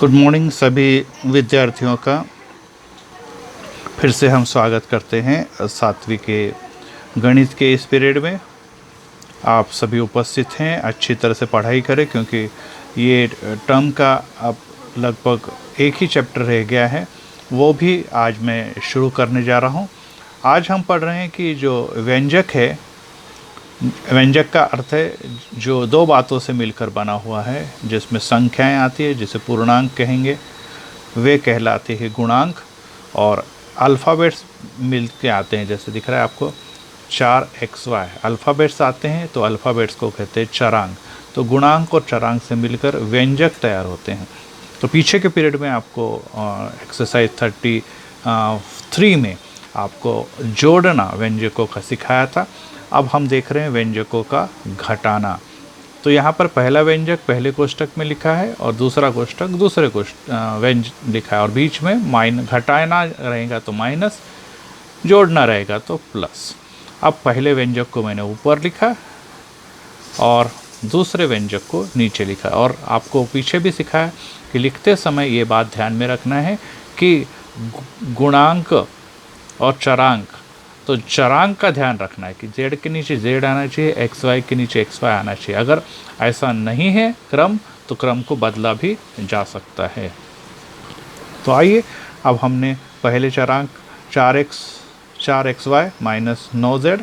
Good morning सभी विद्यार्थियों का। फिर से हम स्वागत करते हैं सातवीं के गणित के इस पीरियड में। आप सभी उपस्थित हैं, अच्छी तरह से पढ़ाई करें क्योंकि ये टर्म का अब लगभग एक ही चैप्टर रह गया है, वो भी आज मैं शुरू करने जा रहा हूँ। आज हम पढ़ रहे हैं कि जो व्यंजक है, व्यंजक का अर्थ है जो दो बातों से मिलकर बना हुआ है, जिसमें संख्याएं आती है जिसे पूर्णांक कहेंगे, वे कहलाते हैं गुणांक। और अल्फ़ाबेट्स मिल के आते हैं, जैसे दिख रहा है आपको 4xy अल्फ़ाबेट्स आते हैं तो अल्फ़ाबेट्स को कहते हैं चरांक। तो गुणांक और चरांक से मिलकर व्यंजक तैयार होते हैं। तो पीछे के पीरियड में आपको एक्सरसाइज 33 में आपको जोड़ना व्यंजकों का सिखाया था। अब हम देख रहे हैं व्यंजकों का घटाना। तो यहाँ पर पहला व्यंजक पहले कोष्ठक में लिखा है और दूसरा कोष्ठक दूसरे व्यंजक लिखा है, और बीच में घटाना रहेगा तो माइनस, जोड़ना रहेगा तो प्लस। अब पहले व्यंजक को मैंने ऊपर लिखा और दूसरे व्यंजक को नीचे लिखा, और आपको पीछे भी सिखाया कि लिखते समय ये बात ध्यान में रखना है कि गुणांक और चरांक, तो चरांक का ध्यान रखना है कि z के नीचे z आना चाहिए, xy के नीचे xy आना चाहिए। अगर ऐसा नहीं है क्रम, तो क्रम को बदला भी जा सकता है। तो आइए, अब हमने पहले चरांक 4xy माइनस 9z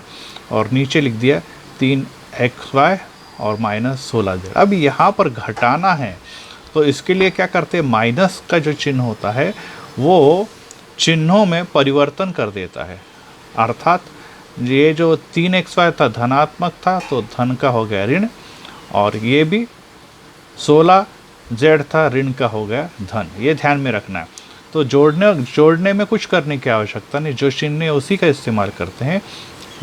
और नीचे लिख दिया 3xy और माइनस 16z। अब यहाँ पर घटाना है तो इसके लिए क्या करते हैं, माइनस का जो चिन्ह होता है वो चिन्हों में परिवर्तन कर देता है। अर्थात ये जो 3xy था धनात्मक था तो धन का हो गया ऋण, और ये भी 16z था ऋण का हो गया धन। ये ध्यान में रखना है। तो जोड़ने में कुछ करने की आवश्यकता नहीं, जो चिन्ह है उसी का इस्तेमाल करते हैं,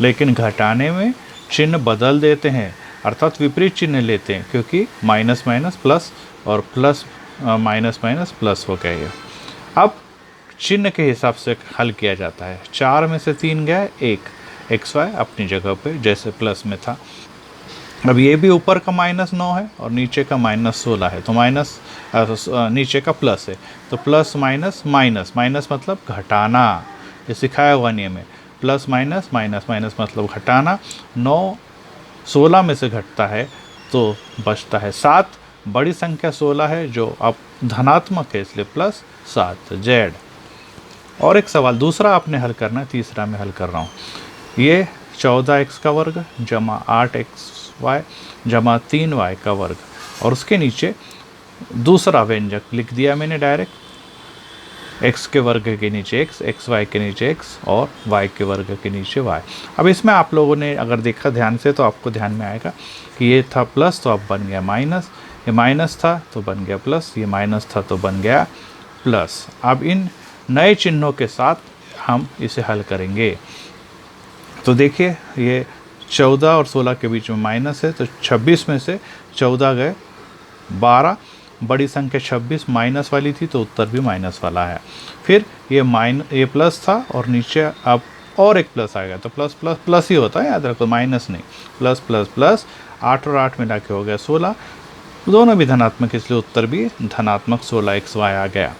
लेकिन घटाने में चिन्ह बदल देते हैं, अर्थात विपरीत चिन्ह लेते हैं, क्योंकि माइनस माइनस प्लस और प्लस माइनस माइनस प्लस हो गया ये। अब चिन्ह के हिसाब से हल किया जाता है। 4 में से 3 गया, 1 xy अपनी जगह पे जैसे प्लस में था। अब ये भी ऊपर का माइनस 9 है और नीचे का माइनस 16 है, तो माइनस नीचे का प्लस है, तो प्लस माइनस माइनस, माइनस मतलब घटाना, ये सिखाया हुआ नियम है। प्लस माइनस माइनस माइनस मतलब घटाना। 9 16 में से घटता है तो बचता है 7। बड़ी संख्या 16 है जो अब धनात्मक है, इसलिए प्लस 7z। और एक सवाल दूसरा आपने हल करना है, तीसरा मैं हल कर रहा हूँ। ये 14x का वर्ग जमा 8xy जमा 3y का वर्ग, और उसके नीचे दूसरा व्यंजक लिख दिया मैंने डायरेक्ट, x के वर्ग के नीचे x, xy के नीचे x और y के वर्ग के नीचे y। अब इसमें आप लोगों ने अगर देखा ध्यान से तो आपको ध्यान में आएगा कि ये था प्लस तो अब बन गया माइनस, ये माइनस था तो बन गया प्लस, ये माइनस था तो बन गया प्लस। अब इन नए चिन्हों के साथ हम इसे हल करेंगे। तो देखिए, ये 14 और 16 के बीच में माइनस है, तो 26 में से 14 गए 12, बड़ी संख्या 26 माइनस वाली थी तो उत्तर भी माइनस वाला है। फिर ये प्लस था और नीचे अब और एक प्लस आएगा, तो प्लस प्लस प्लस ही होता है, याद रखो, माइनस नहीं, प्लस प्लस प्लस। 8 और 8 मिला के हो गया 16, दोनों भी धनात्मक, इसलिए उत्तर भी धनात्मक 16xy आ गया।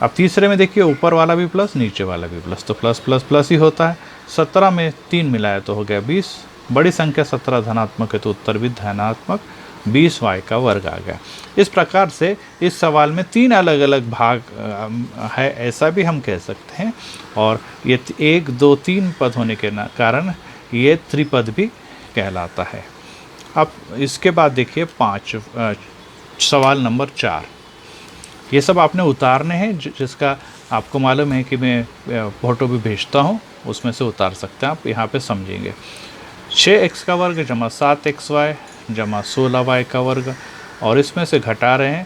अब तीसरे में देखिए, ऊपर वाला भी प्लस नीचे वाला भी प्लस, तो प्लस प्लस प्लस ही होता है। 17 में 3 मिलाया तो हो गया 20, बड़ी संख्या 17 धनात्मक है तो उत्तर भी धनात्मक 20y का वर्ग आ गया। इस प्रकार से इस सवाल में 3 अलग अलग भाग है, ऐसा भी हम कह सकते हैं, और ये 1 2 3 पद होने के कारण ये त्रिपद भी कहलाता है। अब इसके बाद देखिए सवाल नंबर 4। ये सब आपने उतारने हैं, जिसका आपको मालूम है कि मैं फ़ोटो भी भेजता हूँ, उसमें से उतार सकते हैं आप, यहाँ पे समझेंगे। 6x का वर्ग जमा 7xy जमा 16y का वर्ग, और इसमें से घटा रहे हैं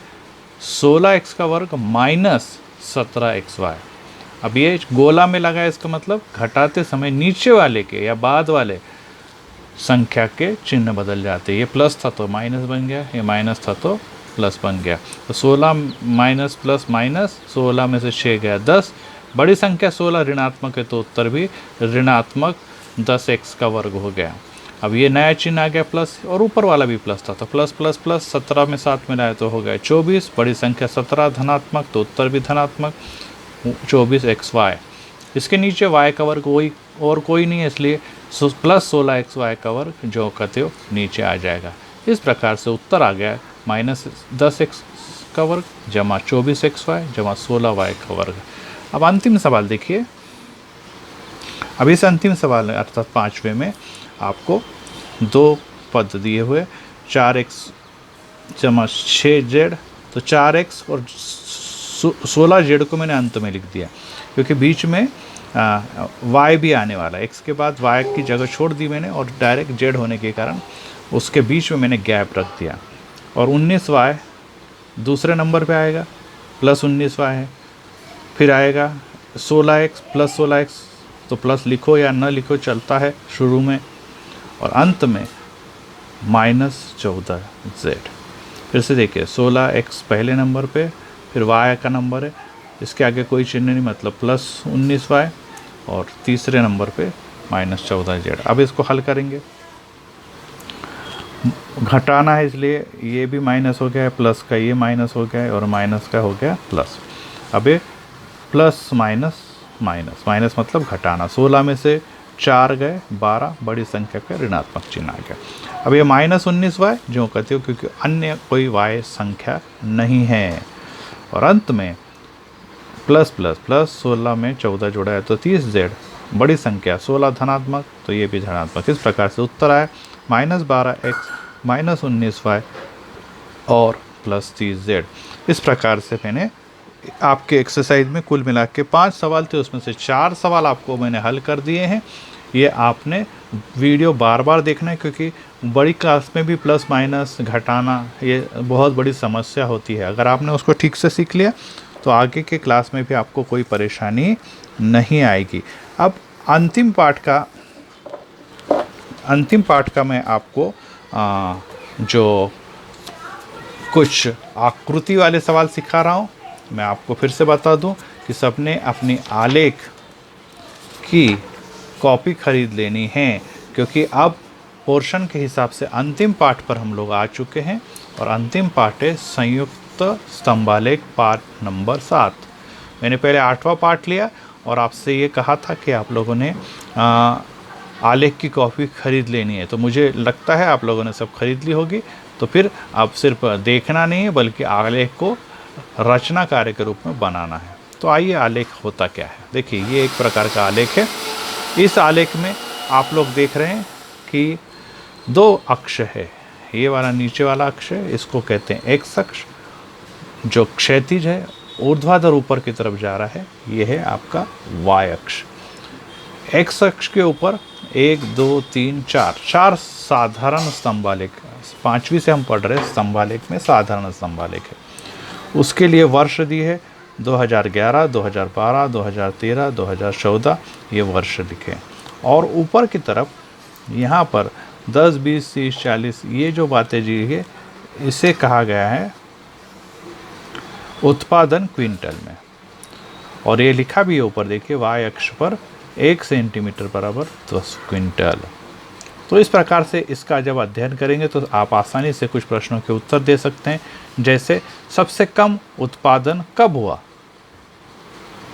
16x का वर्ग माइनस 17xy। अब ये गोला में लगा है, इसका मतलब घटाते समय नीचे वाले के या बाद वाले संख्या के चिन्ह बदल जाते हैं। ये प्लस था तो माइनस बन गया, ये माइनस था तो प्लस बन गया। तो 16 माइनस प्लस माइनस, 16 में से 6 गया 10, बड़ी संख्या 16 ऋणात्मक है तो उत्तर भी ऋणात्मक 10x का वर्ग हो गया। अब ये नया चिन्ह आ गया प्लस, और ऊपर वाला भी प्लस था, तो प्लस प्लस प्लस 17 में 7 मिलाए तो हो गया 24, बड़ी संख्या 17 धनात्मक, तो उत्तर भी धनात्मक 24 XY। इसके नीचे y का वर्ग कोई और कोई नहीं है, इसलिए प्लस 16 XY का वर्ग जो कहते हो नीचे आ जाएगा। इस प्रकार से उत्तर आ गया -10x का वर्ग जमा 24 XY जमा 16y का वर्ग। अब अंतिम सवाल देखिए। अब इस अंतिम सवाल अर्थात 5वें में आपको 2 पद दिए हुए 4x जमा 6z, तो 4x और 16z को मैंने अंत में लिख दिया क्योंकि बीच में y भी आने वाला है। x के बाद y की जगह छोड़ दी मैंने और डायरेक्ट z होने के कारण उसके बीच में मैंने गैप रख दिया। और 19y दूसरे नंबर पे आएगा, प्लस 19y है, फिर आएगा 16x प्लस 16x, तो प्लस लिखो या न लिखो चलता है शुरू में, और अंत में -14z। फिर से देखिए 16x पहले नंबर पे, फिर y का नंबर है, इसके आगे कोई चिन्ह नहीं मतलब प्लस 19y, और तीसरे नंबर पे -14z। अब इसको हल करेंगे, घटाना है इसलिए ये भी माइनस हो गया है, प्लस का ये माइनस हो गया है, और माइनस का हो गया प्लस। अब ये प्लस माइनस माइनस माइनस मतलब घटाना, 16 में से 4 गए 12, बड़ी संख्या का ऋणात्मक चिन्ह आ गया। अब ये -19y जो कहते हो क्योंकि अन्य कोई y संख्या नहीं है, और अंत में प्लस प्लस प्लस 16 में 14 जोड़ा है तो 30z, बड़ी संख्या 16 धनात्मक तो ये भी धनात्मक। इस प्रकार से उत्तर आया -12x -19y और प्लस 30z। इस प्रकार से मैंने आपके एक्सरसाइज में कुल मिला के 5 सवाल थे, उसमें से 4 सवाल आपको मैंने हल कर दिए हैं। ये आपने वीडियो बार बार देखना है क्योंकि बड़ी क्लास में भी प्लस माइनस घटाना ये बहुत बड़ी समस्या होती है। अगर आपने उसको ठीक से सीख लिया तो आगे के क्लास में भी आपको कोई परेशानी नहीं आएगी। अब अंतिम पाठ का मैं आपको जो कुछ आकृति वाले सवाल सिखा रहा हूँ, मैं आपको फिर से बता दूं कि सबने अपनी आलेख की कॉपी खरीद लेनी है क्योंकि अब पोर्शन के हिसाब से अंतिम पाठ पर हम लोग आ चुके हैं, और अंतिम पाठ है संयुक्त स्तंभालेख पाठ नंबर 7। मैंने पहले 8वां पाठ लिया और आपसे ये कहा था कि आप लोगों ने आलेख की कॉपी खरीद लेनी है, तो मुझे लगता है आप लोगों ने सब खरीद ली होगी। तो फिर अब सिर्फ देखना नहीं है बल्कि आलेख को रचना कार्य के रूप में बनाना है। तो आइए आलेख होता क्या है। देखिए ये एक प्रकार का आलेख है। इस आलेख में आप लोग देख रहे हैं कि 2 अक्ष है, ये वाला नीचे वाला अक्ष है, इसको कहते हैं x अक्ष जो क्षैतिज है, ऊर्ध्वाधर ऊपर की तरफ जा रहा है, ये है आपका y अक्ष। x अक्ष के ऊपर 1 2 3 4 साधारण स्तंभालेख, 5वीं से हम पढ़ रहे हैं स्तंभालेख में साधारण स्तंभालेख है। उसके लिए वर्ष दी है 2011 2012 2013 2014 ये वर्ष लिखे। और ऊपर की तरफ यहाँ पर 10 20 30 40 ये जो बातें दी है इसे कहा गया है उत्पादन क्विंटल में, और ये लिखा भी है ऊपर देखिए y अक्ष पर 1 सेंटीमीटर बराबर 10 क्विंटल। तो इस प्रकार से इसका जब अध्ययन करेंगे तो आप आसानी से कुछ प्रश्नों के उत्तर दे सकते हैं, जैसे सबसे कम उत्पादन कब हुआ,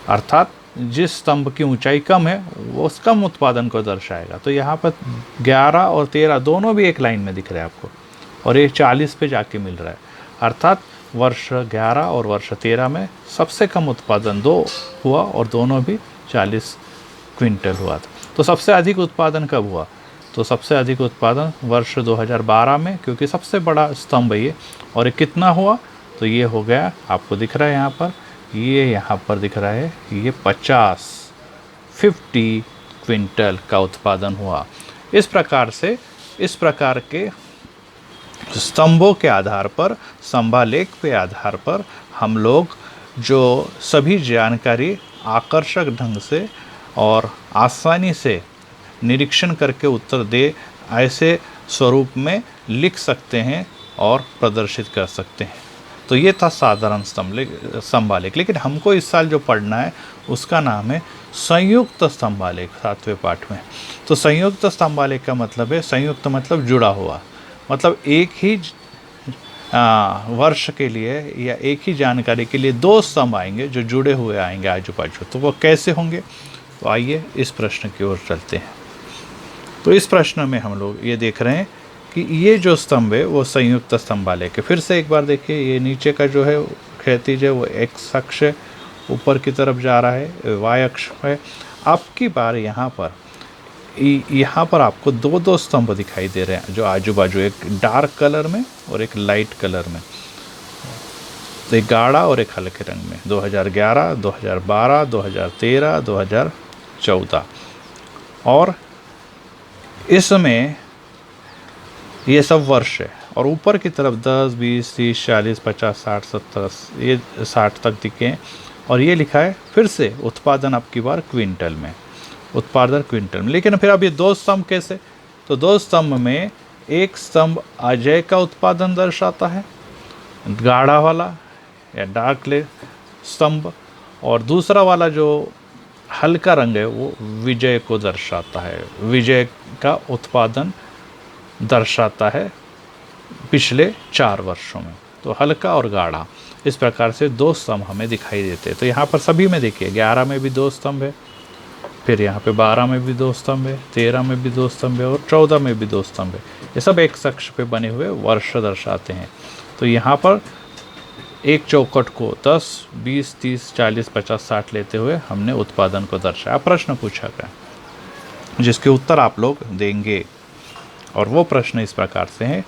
अर्थात जिस स्तंभ की ऊंचाई कम है वो उस कम उत्पादन को दर्शाएगा। तो यहाँ पर 11 और 13 दोनों भी एक लाइन में दिख रहे हैं आपको, और ये 40 पे जाके मिल रहा है, अर्थात वर्ष 11 और वर्ष 13 में सबसे कम उत्पादन 2 हुआ और दोनों भी 40 क्विंटल हुआ था। तो सबसे अधिक उत्पादन कब हुआ, तो सबसे अधिक उत्पादन वर्ष 2012 में, क्योंकि सबसे बड़ा स्तंभ है ये। और ये कितना हुआ, तो ये हो गया आपको दिख रहा है यहाँ पर, ये यहाँ पर दिख रहा है, ये 50 क्विंटल का उत्पादन हुआ। इस प्रकार से इस प्रकार के स्तंभों के आधार पर, स्तंभालेख के आधार पर हम लोग जो सभी जानकारी आकर्षक ढंग से और आसानी से निरीक्षण करके उत्तर दे ऐसे स्वरूप में लिख सकते हैं और प्रदर्शित कर सकते हैं। तो ये था साधारण स्तंभालेख। लेकिन हमको इस साल जो पढ़ना है उसका नाम है संयुक्त स्तंभालेख 7वें पाठ में। तो संयुक्त स्तंभालेख का मतलब है, संयुक्त मतलब जुड़ा हुआ, मतलब एक ही वर्ष के लिए या एक ही जानकारी के लिए 2 स्तंभ आएंगे जो जुड़े हुए आएंगे आजू बाजू। तो वो कैसे होंगे? तो आइए इस प्रश्न की ओर चलते हैं। तो इस प्रश्न में हम लोग ये देख रहे हैं कि ये जो स्तंभ है वो संयुक्त स्तंभालेख है। फिर से एक बार देखिए, ये नीचे का जो है क्षैतिज है वो x अक्ष है, ऊपर की तरफ जा रहा है y अक्ष है। अब की बार यहाँ पर आपको 2 स्तंभ दिखाई दे रहे हैं जो आजू बाजू, एक डार्क कलर में और एक लाइट कलर में, तो एक गाढ़ा और एक हल्के रंग में। 2011, 2012, 2013, 2014। और इसमें ये सब वर्ष है, और ऊपर की तरफ 10, 20, 30, 40, 50, 60, 70, ये 60 तक दिखे। और ये लिखा है फिर से उत्पादन अब की बार क्विंटल में, उत्पादन क्विंटल में। लेकिन फिर अब ये 2 स्तंभ कैसे? तो 2 स्तंभ में एक स्तंभ अजय का उत्पादन दर्शाता है, गाढ़ा वाला या डार्क स्तंभ, और दूसरा वाला जो हल्का रंग है वो विजय को दर्शाता है, विजय का उत्पादन दर्शाता है पिछले 4 वर्षों में। तो हल्का और गाढ़ा, इस प्रकार से 2 स्तंभ हमें दिखाई देते हैं। तो यहाँ पर सभी में देखिए 11 में भी 2 स्तंभ है, फिर यहाँ पे 12 में भी 2 स्तंभ है, 13 में भी 2 स्तंभ है और 14 में भी 2 स्तंभ है। ये सब एक अक्ष पे बने हुए वर्ष दर्शाते हैं। तो यहाँ पर एक चौखट को 10, 20, 30, 40, 50, 60 लेते हुए हमने उत्पादन को दर्शाया। प्रश्न पूछा गया जिसके उत्तर आप लोग देंगे, और वो प्रश्न इस प्रकार से है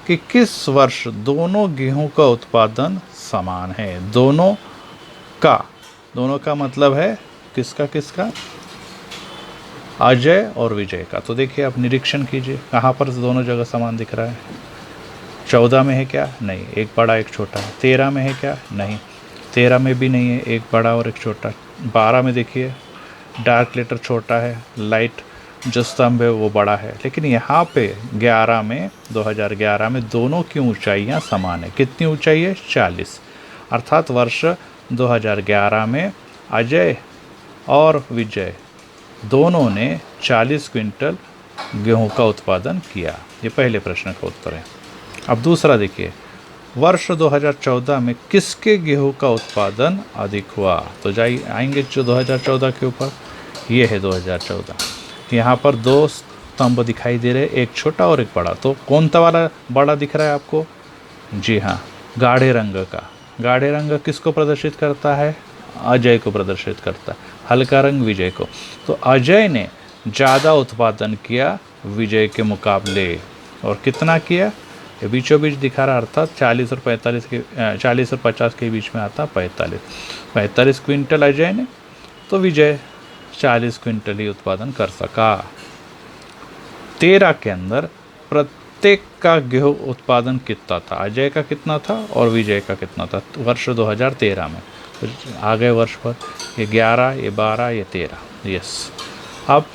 कि किस वर्ष दोनों गेहूं का उत्पादन समान है? दोनों का मतलब है किसका किसका? अजय और विजय का। तो देखिए आप निरीक्षण कीजिए, कहाँ पर दोनों जगह समान दिख रहा है? 14 में है क्या? नहीं, एक बड़ा एक छोटा है। 13 में है क्या? नहीं, 13 में भी नहीं है, एक बड़ा और एक छोटा। 12 में देखिए डार्क लेटर छोटा है, लाइट जो स्तंभ है वो बड़ा है। लेकिन यहाँ पे 2011 में दोनों की ऊंचाइयाँ समान है। कितनी ऊंचाई है? 40। अर्थात वर्ष 2011 में अजय और विजय दोनों ने 40 क्विंटल गेहूं का उत्पादन किया। ये पहले प्रश्न का उत्तर है। अब दूसरा देखिए, वर्ष 2014 में किसके गेहूं का उत्पादन अधिक हुआ? तो आएंगे जो 2014 के ऊपर, ये है 2014। यहाँ पर 2 स्तंभ दिखाई दे रहे, एक छोटा और एक बड़ा। तो कौन सा वाला बड़ा दिख रहा है आपको? जी हाँ, गाढ़े रंग का। गाढ़े रंग किसको प्रदर्शित करता है? अजय को प्रदर्शित करता है। हल्का रंग विजय को। तो अजय ने ज़्यादा उत्पादन किया विजय के मुकाबले। और कितना किया? ये बीचों बीच दिखा रहा, अर्थात 40 और 50 के बीच में आता 45 क्विंटल अजय ने, तो विजय 40 क्विंटल ही उत्पादन कर सका। 13 के अंदर प्रत्येक का गेहूं उत्पादन कितना था? अजय का कितना था और विजय का कितना था वर्ष 2013 में? तो आ गए वर्ष पर, ये 11, ये 12, ये 13। यस, अब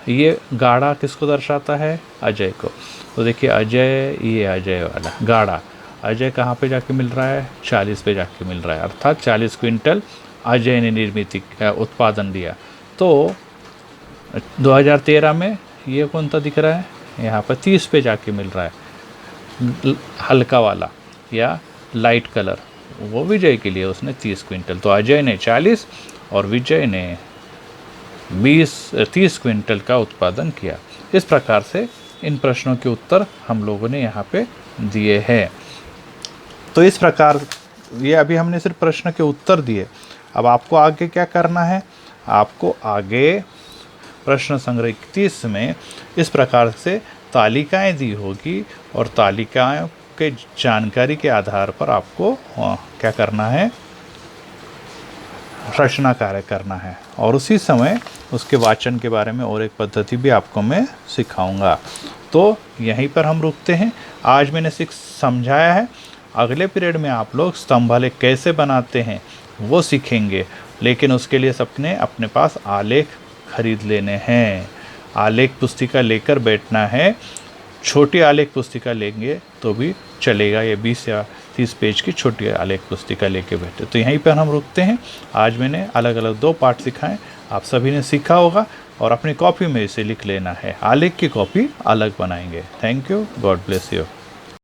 ये गाढ़ा किसको दर्शाता है? अजय को। तो देखिए अजय, ये अजय वाला गाढ़ा अजय कहाँ पे जाके मिल रहा है? 40 पे जाके मिल रहा है। अर्थात 40 क्विंटल अजय ने उत्पादन दिया। तो 2013 में ये कौन सा दिख रहा है? यहाँ पर 30 पे जाके मिल रहा है, हल्का वाला या लाइट कलर, वो विजय के लिए उसने 30 क्विंटल। तो अजय ने 40 और विजय ने 30 क्विंटल का उत्पादन किया। इस प्रकार से इन प्रश्नों के उत्तर हम लोगों ने यहाँ पे दिए हैं। तो इस प्रकार ये अभी हमने सिर्फ प्रश्न के उत्तर दिए। अब आपको आगे क्या करना है? आपको आगे प्रश्न संग्रह 31 में इस प्रकार से तालिकाएं दी होगी, और तालिकाओं के जानकारी के आधार पर आपको क्या करना है? रचना कार्य करना है। और उसी समय उसके वाचन के बारे में और एक पद्धति भी आपको मैं सिखाऊंगा। तो यहीं पर हम रुकते हैं। आज मैंने समझाया है। अगले पीरियड में आप लोग स्तंभालेख कैसे बनाते हैं वो सीखेंगे, लेकिन उसके लिए सबने अपने पास आलेख खरीद लेने हैं। आलेख पुस्तिका लेकर बैठना है। छोटी आलेख पुस्तिका लेंगे तो भी चलेगा, ये 20 या 30 पेज की छोटी आलेख पुस्तिका लेके बैठे। तो यहीं पर हम रुकते हैं। आज मैंने अलग अलग 2 पार्ट सिखाए, आप सभी ने सीखा होगा और अपनी कॉपी में इसे लिख लेना है। आलेख की कॉपी अलग बनाएंगे। Thank you, God bless you.